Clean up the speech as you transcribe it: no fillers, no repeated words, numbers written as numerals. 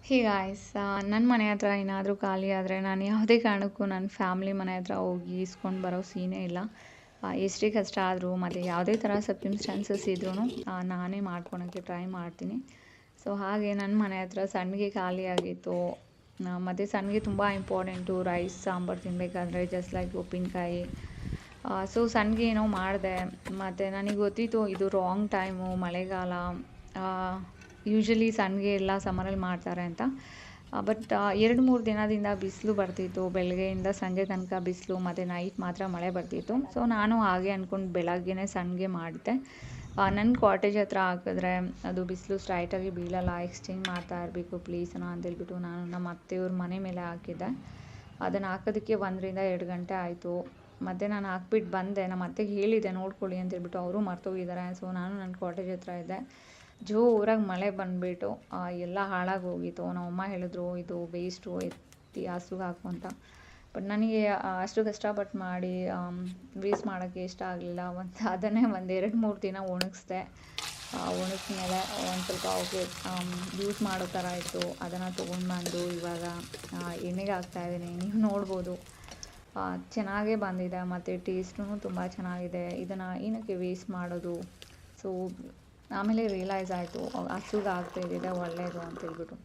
Hey guys, ನನ್ನ ಮನೆ ಹತ್ರ ಏನಾದರೂ ಖಾಲಿ ಆದರೆ ನಾನು ಯಾವುದೇ ಕಾರಣಕ್ಕೂ ನನ್ನ ಫ್ಯಾಮ್ಲಿ ಮನೆ ಹತ್ರ ಹೋಗಿ ಇಸ್ಕೊಂಡು ಬರೋ ಸೀನೇ ಇಲ್ಲ. ಎಷ್ಟೇ ಕಷ್ಟ ಆದರೂ ಮತ್ತು ಯಾವುದೇ ಥರ ಸರ್ಕಮ್ಸ್ಟಾನ್ಸಸ್ ಇದ್ರೂ ನಾನೇ ಮಾಡ್ಕೊಳಕ್ಕೆ ಟ್ರೈ ಮಾಡ್ತೀನಿ. ಸೊ ಹಾಗೆ ನನ್ನ ಮನೆ ಹತ್ರ ಸಂಡಿಗೆ ಖಾಲಿ ಆಗಿತ್ತು. ಮತ್ತು ಸಂಡಿಗೆ ತುಂಬ ಇಂಪಾರ್ಟೆಂಟು ರೈಸ್ ಸಾಂಬಾರು ತಿನ್ನಬೇಕಾದ್ರೆ, ಜಸ್ಟ್ ಲೈಕ್ ಉಪ್ಪಿನಕಾಯಿ. ಸೊ ಸಂಡಿಗೆ ಏನೋ ಮಾಡಿದೆ. ಮತ್ತು ನನಗೆ ಗೊತ್ತಿತ್ತು ಇದು ರಾಂಗ್ ಟೈಮು, ಮಳೆಗಾಲ. ಯೂಶ್ವಲಿ ಸಂಡಿಗೆ ಎಲ್ಲ ಸಮ್ಮರಲ್ಲಿ ಮಾಡ್ತಾರೆ ಅಂತ. ಬಟ್ 2-3 ದಿನದಿಂದ ಬಿಸಿಲು ಬರ್ತಿತ್ತು. ಬೆಳಗ್ಗೆಯಿಂದ ಸಂಜೆ ತನಕ ಬಿಸಿಲು, ಮತ್ತು ನೈಟ್ ಮಾತ್ರ ಮಳೆ ಬರ್ತಿತ್ತು. ಸೊ ನಾನು ಹಾಗೆ ಅಂದ್ಕೊಂಡು ಬೆಳಗ್ಗೆನೇ ಸಂಡಿಗೆ ಮಾಡಿದೆ. ನನ್ನ ಕಾಟೇಜ್ ಹತ್ರ ಹಾಕಿದ್ರೆ ಅದು ಬಿಸಿಲು ಸ್ಟ್ರೈಟಾಗಿ ಬೀಳಲ್ಲ, ಎಕ್ಸ್ಚೇಂಜ್ ಮಾಡ್ತಾ ಇರಬೇಕು ಪ್ಲೀಸ್ ಅಂತೇಳ್ಬಿಟ್ಟು ನಾನು ನಮ್ಮ ಅತ್ತೆಯವ್ರ ಮನೆ ಮೇಲೆ ಹಾಕಿದ್ದೆ. ಅದನ್ನು ಹಾಕೋದಕ್ಕೆ 1-2 ಗಂಟೆ ಆಯಿತು. ಮತ್ತು ನಾನು ಹಾಕ್ಬಿಟ್ಟು ಬಂದೆ. ನಮ್ಮ ಅತ್ತೆಗೆ ಹೇಳಿದೆ ನೋಡ್ಕೊಳ್ಳಿ ಅಂತೇಳ್ಬಿಟ್ಟು, ಅವರು ಮರ್ತೋಗಿದ್ದಾರೆ. ಸೊ ನಾನು ನನ್ನ ಕಾಟೇಜ್ ಹತ್ರ ಇದ್ದೆ. ಜೋರಾಗಿ ಮಳೆ ಬಂದುಬಿಟ್ಟು ಎಲ್ಲ ಹಾಳಾಗೋಗಿತ್ತು. ನಮ್ಮಮ್ಮ ಹೇಳಿದ್ರು ಇದು ವೇಸ್ಟು, ಎತ್ತಿ ಹಸುಗೆ ಹಾಕು ಅಂತ. ಬಟ್ ನನಗೆ ಅಷ್ಟು ಕಷ್ಟಪಟ್ಟು ಮಾಡಿ ವೇಸ್ಟ್ ಮಾಡೋಕ್ಕೆ ಇಷ್ಟ ಆಗಲಿಲ್ಲ. ಅದನ್ನೇ 2-3 ದಿನ ಒಣಗಿಸ್ದೆ. ಒಣಗಿಸ್ಮೇಲೆ ಒಂದು ಸ್ವಲ್ಪ ಓಕೆ ಯೂಸ್ ಮಾಡೋ ಥರ ಇತ್ತು. ಅದನ್ನು ತೊಗೊಂಡು ಬಂದು ಇವಾಗ ಎಣ್ಣೆಗೆ ಹಾಕ್ತಾಯಿದ್ದೀನಿ. ನೀವು ನೋಡ್ಬೋದು ಚೆನ್ನಾಗೇ ಬಂದಿದೆ, ಮತ್ತು ಟೇಸ್ಟೂ ತುಂಬ ಚೆನ್ನಾಗಿದೆ. ಇದನ್ನು ಏನಕ್ಕೆ ವೇಸ್ಟ್ ಮಾಡೋದು. ಸೊ ಆಮೇಲೆ ರಿಯಲೈಸ್ ಆಯಿತು ಹಸುಗೆ ಹಾಕ್ತಾ ಇದ್ದಿದ್ದೆ ಒಳ್ಳೆಯದು ಅಂತೇಳ್ಬಿಟ್ಟು.